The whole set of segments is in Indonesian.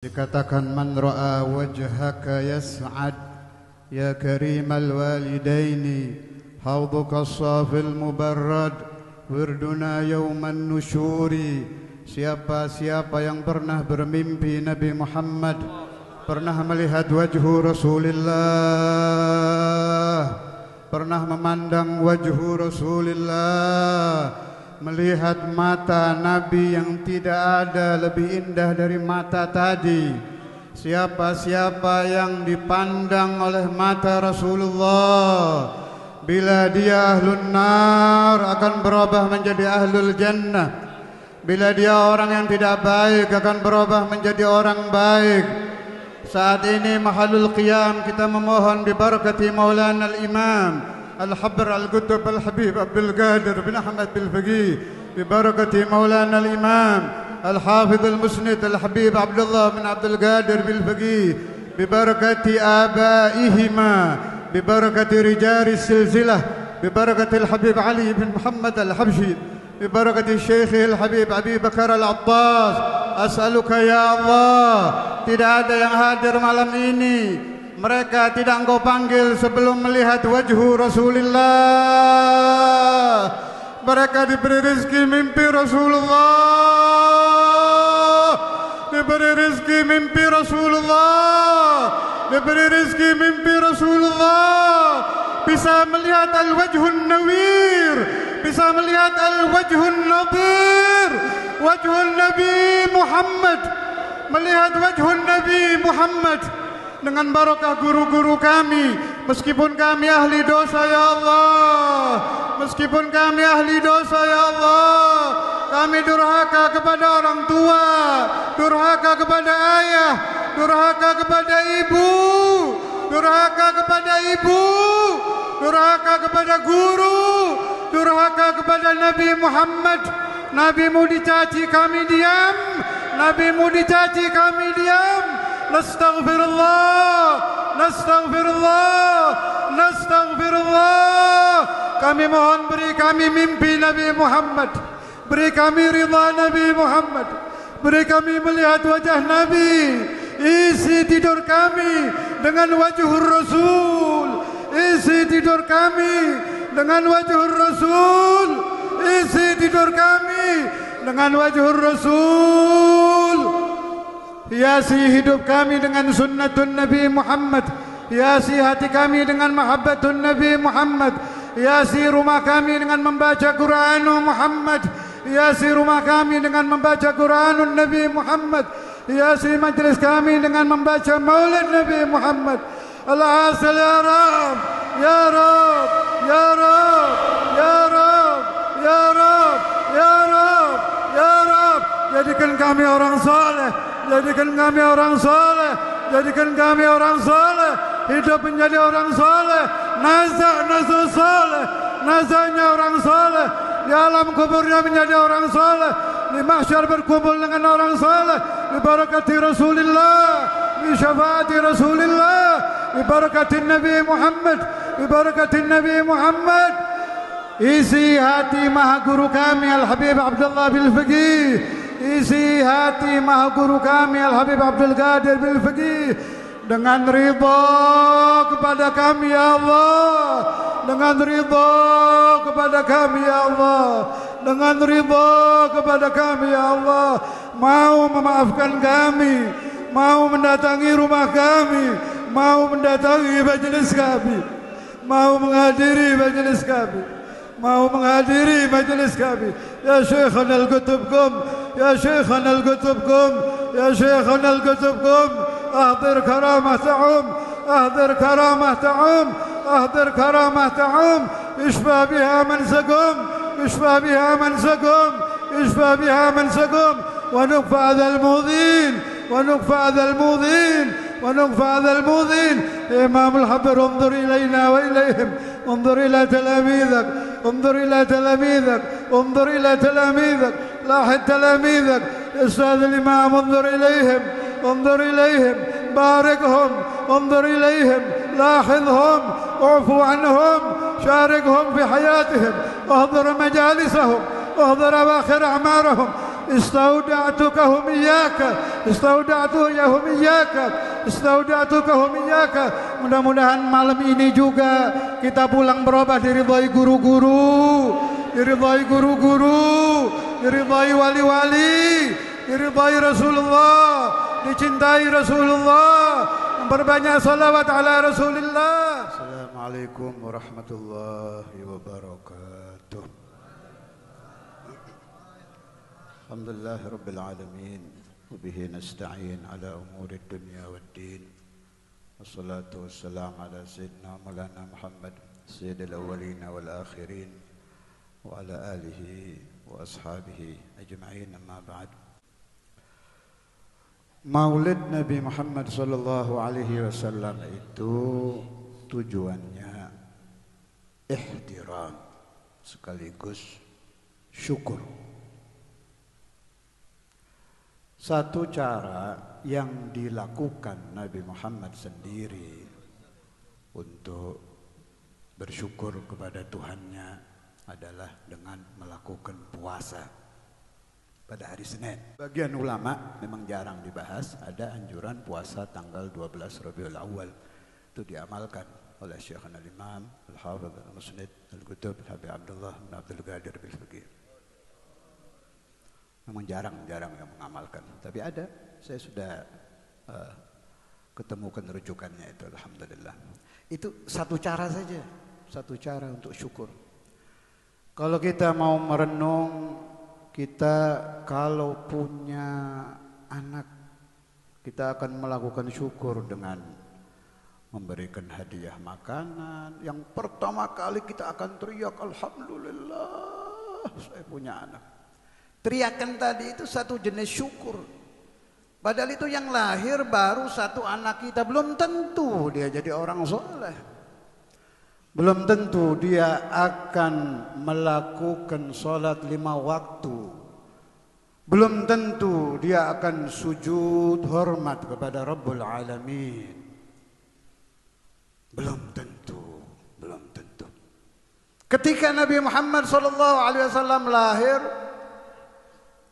Dikatakan man ra'a wajhaka yas'ad ya karimal walidaini hawduka as-safil mubarrad wirduna yawman nusyuri. Siapa yang pernah bermimpi Nabi Muhammad, pernah melihat wajhu Rasulullah, pernah memandang wajhu Rasulullah, melihat mata Nabi yang tidak ada lebih indah dari mata tadi. Siapa yang dipandang oleh mata Rasulullah, bila dia ahlun nar akan berubah menjadi ahlul jannah. Bila dia orang yang tidak baik akan berubah menjadi orang baik. Saat ini mahalul qiyam, kita memohon bibarakati Maulana al-Imam Al-Habr Al-Qutb Al-Habib Abdul Qadir bin Ahmad Bil-Faqih, bibarakati Maulana al-Imam Al-Hafidh Al-Musnid Al-Habib Abdullah bin Abdul Qadir Bil-Faqih, bibarakati abaihima, bibarakati rijal silsilah, bibarakati Al-Habib Ali bin Muhammad Al-Habshi, bibarakati Syekh Al-Habib Abi Bakar Al-Abbas. As'aluka ya Allah, tidak ada yang hadir malam ini mereka tidak engkau panggil sebelum melihat wajhu Rasulullah. Mereka diberi rezeki mimpi Rasulullah, diberi rezeki mimpi Rasulullah, diberi rezeki mimpi Rasulullah, bisa melihat al-wajhun nawir, bisa melihat al-wajhun nadir, wajhun Nabi Muhammad, melihat wajhun Nabi Muhammad dengan barakah guru-guru kami. Meskipun kami ahli dosa ya Allah, meskipun kami ahli dosa ya Allah, kami durhaka kepada orang tua, durhaka kepada ayah, durhaka kepada ibu, durhaka kepada ibu, durhaka kepada guru, durhaka kepada Nabi Muhammad. Nabimu dicaci kami diam, Nabimu dicaci kami diam. Nastaghfirullah, nastaghfirullah, nastaghfirullah. Kami mohon beri kami mimpi Nabi Muhammad, beri kami ridha Nabi Muhammad, beri kami melihat wajah Nabi. Isi tidur kami dengan wajhur Rasul, isi tidur kami dengan wajhur Rasul, isi tidur kami dengan wajhur Rasul. Hiasi hidup kami dengan sunnatun Nabi Muhammad, hiasi hati kami dengan mahabbatun Nabi Muhammad, hiasi rumah kami dengan membaca Quranul Muhammad, hiasi rumah kami dengan membaca Quranul Nabi Muhammad, hiasi majlis kami dengan membaca Maulid Nabi Muhammad. Al-asal ya Rab, ya Rab, ya Rab, ya Rab, ya Rab, ya Rab, ya Rab. Jadikan kami orang saleh, jadikan kami orang saleh, jadikan kami orang saleh, hidup menjadi orang saleh, nazak saleh, nazaknya orang saleh, di alam kuburnya menjadi orang saleh, di mahsyar berkumpul dengan orang saleh, bi barakati Rasulillah, bi syafaati Rasulillah, bi barakati Nabi Muhammad, bi barakati Nabi Muhammad. Isi hati maha guru kami Al-Habib Abdullah Bil-Faqih, isi hati maha guru kami Al-Habib Abdul Qadir Bil-Faqih dengan ridha kepada kami ya Allah, dengan ridha kepada kami ya Allah, dengan ridha kepada kami ya Allah. Mau memaafkan kami, mau mendatangi rumah kami, mau mendatangi majelis kami, mau menghadiri majelis kami, mau menghadiri majelis kami. Ya Syekhana al-Qutubkum, ya Syekhana al-Qutubkum, ya Syekhana al-Qutubkum, ahdir karamah ta'um, ahdir karamah ta'um, ahdir karamah ta'um, ishfa biha man sakum, ishfa biha man sakum, ishfa biha man sakum, wa nukfa adha al-mudhin, wa nukfa adha al-mudhin, ونقف هذا المؤذن. إمام الحبر انظر إلينا وإليهم، انظر إلى تلاميذك، انظر إلى تلاميذك، انظر إلى تلاميذك، لاحظ تلاميذك. أستاذ الإمام انظر إليهم، انظر إليهم، باركهم، انظر إليهم، لاحظهم، اعفو عنهم، شاركهم في حياتهم، احضر مجالسهم، احضر أواخر أعمارهم. Istauda'tukahum iyyaka, istauda'tuhum iyyaka, istauda'tukahum iyyaka. Mudah-mudahan malam ini juga kita pulang berubah diridhai guru-guru, diridhai guru-guru, diridhai wali-wali, diridhai Rasulullah, dicintai Rasulullah, memperbanyak salawat ala Rasulillah. Assalamualaikum warahmatullahi wabarakatuh. Alhamdulillah Rabbil Alamin, wabihi nasta'in ala umuri dunya wad din, wassalatu wassalamu ala sayyidina Maulana Muhammad sayyidil awwalina wal akhirin, wa ala alihi wa ashabihi ajma'in, amma ba'd. Maulid Nabi Muhammad sallallahu alaihi wasallam itu tujuannya ihtiram sekaligus syukur. Satu cara yang dilakukan Nabi Muhammad sendiri untuk bersyukur kepada Tuhannya adalah dengan melakukan puasa pada hari Senin. Bagian ulama memang jarang dibahas, ada anjuran puasa tanggal 12 Rabiul Awal. Itu diamalkan oleh Syekhana Al-Imam Al-Hafidh Al-Musnid Al-Qutub Habib Abdullah bin Abdul Qadir Bil-Faqih. Memang jarang-jarang yang mengamalkan, tapi ada. Saya sudah ketemukan rujukannya itu, alhamdulillah. Itu satu cara saja, satu cara untuk syukur. Kalau kita mau merenung, kita kalau punya anak, kita akan melakukan syukur dengan memberikan hadiah makanan. Yang pertama kali kita akan teriak, alhamdulillah saya punya anak. Teriakan tadi itu satu jenis syukur. Padahal itu yang lahir baru satu anak kita, belum tentu dia jadi orang soleh. Belum tentu dia akan melakukan sholat 5 waktu. Belum tentu dia akan sujud hormat kepada Rabbul Alamin. Belum tentu, belum tentu. Ketika Nabi Muhammad SAW lahir,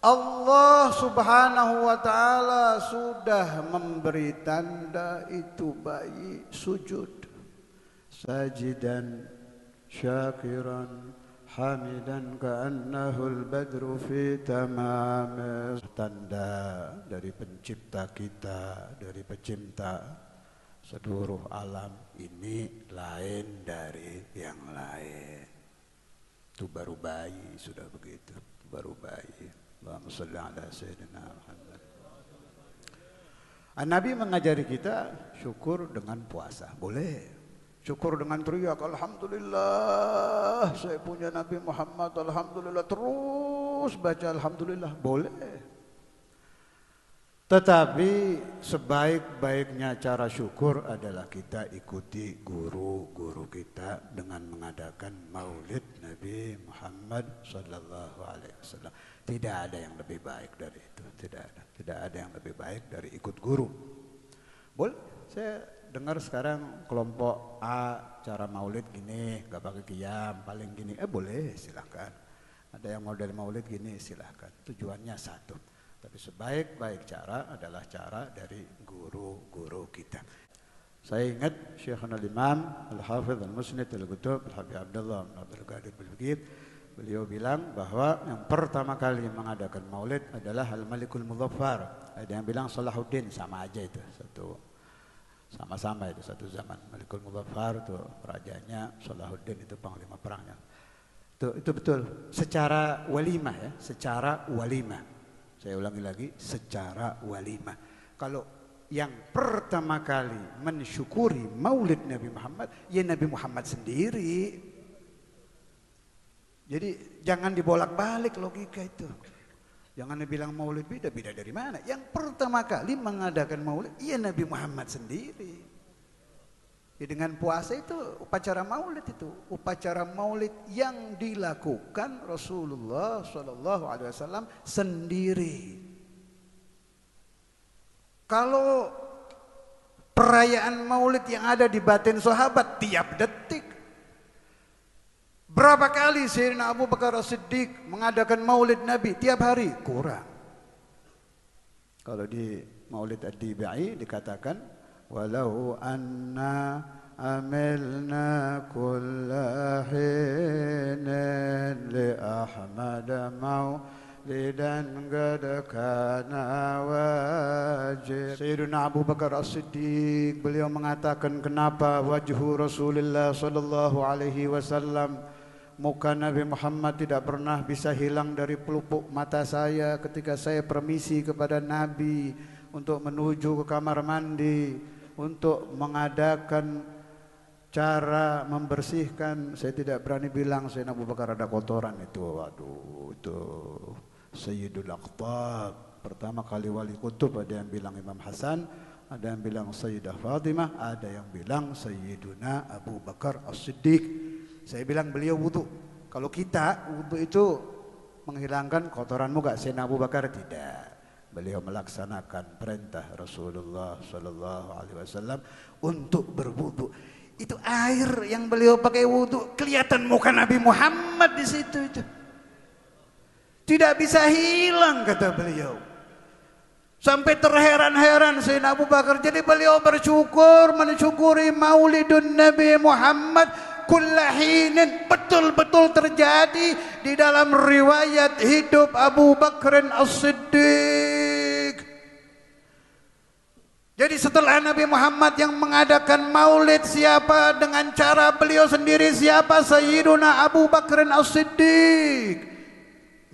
Allah Subhanahu wa ta'ala sudah memberi tanda itu bayi sujud, sajidan syakiran hamidan ka'annahul badru fi tamam. Tanda dari pencipta kita, dari pencipta seluruh alam ini lain dari yang lain. Itu baru bayi sudah begitu, baru bayi. Allahumma shalli ala sayyidina Muhammad. Nabi mengajari kita syukur dengan puasa. Boleh. Syukur dengan teriak, alhamdulillah saya punya Nabi Muhammad, alhamdulillah. Terus baca alhamdulillah. Boleh. Tetapi sebaik-baiknya cara syukur adalah kita ikuti guru-guru kita dengan mengadakan maulid Nabi Muhammad sallallahu alaihi wasallam. Tidak ada yang lebih baik dari itu, tidak ada yang lebih baik dari ikut guru. Boleh, saya dengar sekarang kelompok A cara maulid gini, gak pakai qiyam, paling gini, boleh silahkan. Ada yang model maulid gini silahkan, tujuannya satu. Tapi sebaik-baik cara adalah cara dari guru-guru kita. Saya ingat Syekhana Al-Imam Al-Hafidh Al-Musnid Al-Qutub Habib Abdullah bin Abdul Qadir Bil-Faqih. Beliau bilang bahwa yang pertama kali mengadakan maulid adalah Al-Malikul Muzaffar. Ada yang bilang Salahuddin, sama aja itu, sama-sama itu satu zaman. Malikul Muzaffar itu rajanya, Salahuddin itu panglima perangnya. Itu betul. Secara walimah ya, secara walimah. Saya ulangi lagi, secara walimah. Kalau yang pertama kali mensyukuri maulid Nabi Muhammad, ya Nabi Muhammad sendiri. Jadi jangan dibolak-balik logika itu. Jangan dibilang maulid beda dari mana. Yang pertama kali mengadakan maulid, ya Nabi Muhammad sendiri. Ya, dengan puasa itu upacara maulid itu, upacara maulid yang dilakukan Rasulullah SAW sendiri. Kalau perayaan maulid yang ada di batin sahabat tiap detik, Berapa kali Sayyidina Abu Bakar As-Siddiq mengadakan maulid Nabi? Tiap hari? Kurang. Kalau di Maulid Ad-Dibai dikatakan walau anna amilna kulla hinin li Ahmad maulidan qad kana wajib. Sayyidina Abu Bakar As-Siddiq beliau mengatakan, kenapa wajhu Rasulullah sallallahu alaihi wasallam, muka Nabi Muhammad tidak pernah bisa hilang dari pelupuk mata saya ketika saya permisi kepada Nabi untuk menuju ke kamar mandi untuk mengadakan cara membersihkan. Saya tidak berani bilang Sayyidina Abu Bakar ada kotoran itu. Waduh, itu Sayyidul Aqtab, pertama kali wali kutub. Ada yang bilang Imam Hasan, ada yang bilang Sayyidah Fatimah, ada yang bilang Sayyiduna Abu Bakar As-Siddiq. Saya bilang beliau wudu. Kalau kita wudu itu menghilangkan kotoran muka, Sayyidina Abu Bakar tidak. Beliau melaksanakan perintah Rasulullah sallallahu alaihi wasallam untuk berwudu. Itu air yang beliau pakai wudu, kelihatan muka Nabi Muhammad di situ itu. Tidak bisa hilang kata beliau. Sampai terheran-heran Sayyidina Abu Bakar. Jadi beliau bersyukur, mensyukuri maulidun Nabi Muhammad kullahinin, betul-betul terjadi di dalam riwayat hidup Abu Bakr As-Siddiq. Jadi setelah Nabi Muhammad yang mengadakan maulid, siapa dengan cara beliau sendiri? Siapa? Sayyiduna Abu Bakr As-Siddiq.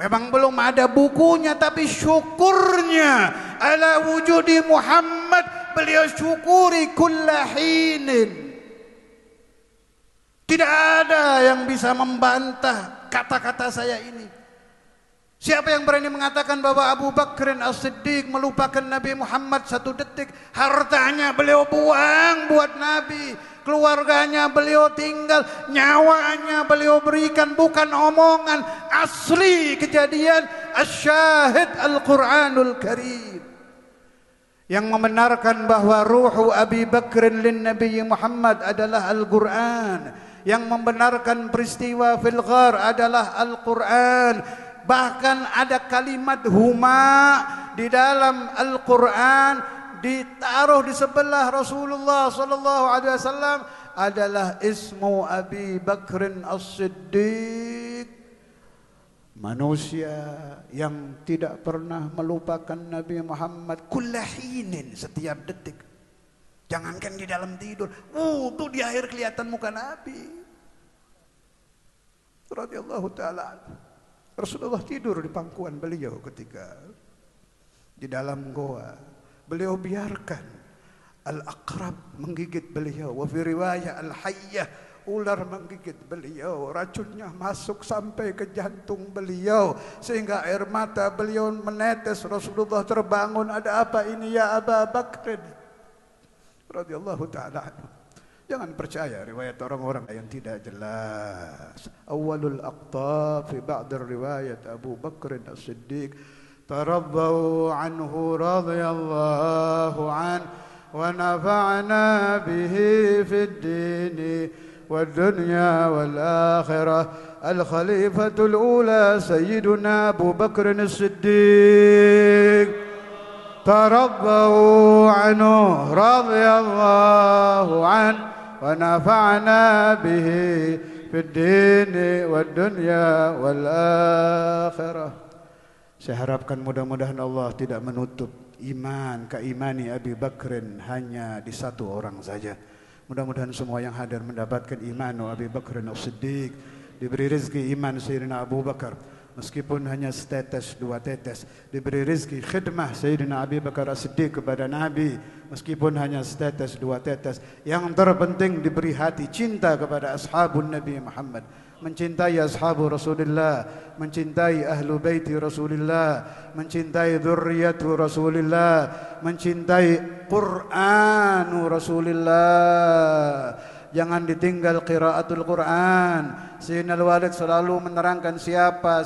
Memang belum ada bukunya, tapi syukurnya ala wujudi Muhammad, beliau syukuri kullahinin. Tidak ada yang bisa membantah kata-kata saya ini. Siapa yang berani mengatakan bahwa Abu Bakr As-Siddiq melupakan Nabi Muhammad satu detik? Hartanya beliau buang buat Nabi, keluarganya beliau tinggal, nyawanya beliau berikan, bukan omongan, asli kejadian. Asy-syahid Al-Quranul Karim yang membenarkan bahwa ruhu Abi Bakr lin Nabi Muhammad adalah Al-Quran, yang membenarkan peristiwa fil ghar adalah Al-Quran. Bahkan ada kalimat huma di dalam Al-Quran ditaruh di sebelah Rasulullah sallallahu alaihi wasallam adalah ismu Abi Bakr As-Siddiq. Manusia yang tidak pernah melupakan Nabi Muhammad kullahinin, setiap detik. Jangankan di dalam tidur, wudu di akhir kelihatan muka Nabi radhiyallahu taala. Rasulullah tidur di pangkuan beliau ketika di dalam goa. Beliau biarkan al-aqrab menggigit beliau. Wa fi riwayah al-hayyah, ular menggigit beliau. Racunnya masuk sampai ke jantung beliau sehingga air mata beliau menetes. Rasulullah terbangun, ada apa ini ya Aba Bakr radhiyallahu ta'ala anhu. Jangan percaya riwayat orang-orang yang tidak jelas. Awalul aqtab fi ba'd riwayat Abu Bakr As-Siddiq tarabbau anhu radhiyallahu an wa nafa'na bihi fid din wad dunya wal akhirah. Al-khalifatul ula sayyiduna Abu Bakr As-Siddiq tarabbau anhu radhiyallahu an wa nafa'na bihi fid din wad dunya wal akhirah. Saya harapkan mudah-mudahan Allah tidak menutup iman, keimani Abi Bakrin hanya di satu orang saja. Mudah-mudahan semua yang hadir mendapatkan iman Abi Bakr As-Siddiq, diberi rezeki iman Sayyidina Abu Bakar meskipun hanya setetes dua tetes, diberi rezeki khidmah Sayyidina Abi Bakar As-Siddiq kepada Nabi meskipun hanya setetes dua tetes. Yang terpenting diberi hati cinta kepada ashabun Nabi Muhammad, mencintai ashabu Rasulullah, mencintai ahlu baiti Rasulullah, mencintai dzurriyyatu Rasulullah, mencintai Qur'anu Rasulullah. Jangan ditinggal qiraatul Quran. Sayyidina Al-Walid selalu menerangkan siapa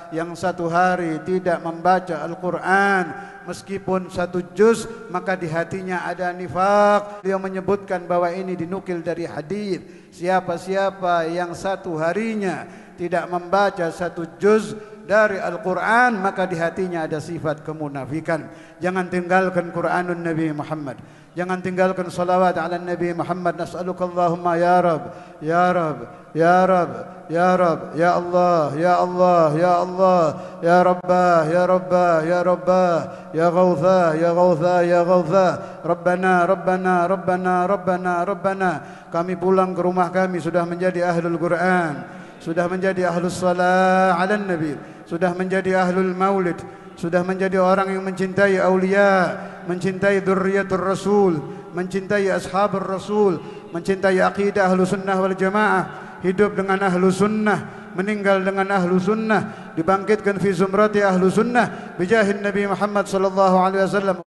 yang satu hari tidak membaca Al-Quran meskipun 1 juz, maka di hatinya ada nifaq. Beliau menyebutkan bahwa ini dinukil dari hadis. Siapa yang satu harinya tidak membaca 1 juz dari Al-Quran, maka di hatinya ada sifat kemunafikan. Jangan tinggalkan Quranun Nabi Muhammad. Jangan tinggalkan salawat ala Nabi Muhammad. Nas'aluka Allahumma ya Rab, ya Rab, ya Rab, ya Rab, ya Allah, ya Allah, ya Allah, ya Rabbah, ya Rabbah, ya Rabbah, ya Ghawthah, ya Ghawthah, ya Ghawthah. Rabbana, Rabbana, Rabbana, Rabbana, Rabbana. Kami pulang ke rumah kami sudah menjadi ahlul Quran, sudah menjadi ahlus salat ala Nabi, sudah menjadi ahlul maulid, sudah menjadi orang yang mencintai aulia, mencintai dzurriyyatur rasul, mencintai ashabur rasul, mencintai akidah ahlu sunnah wal jamaah, hidup dengan ahlu sunnah, meninggal dengan ahlu sunnah, dibangkitkan fi zumrati ahlu sunnah bijahin Nabi Muhammad sallallahu alaihi wasallam.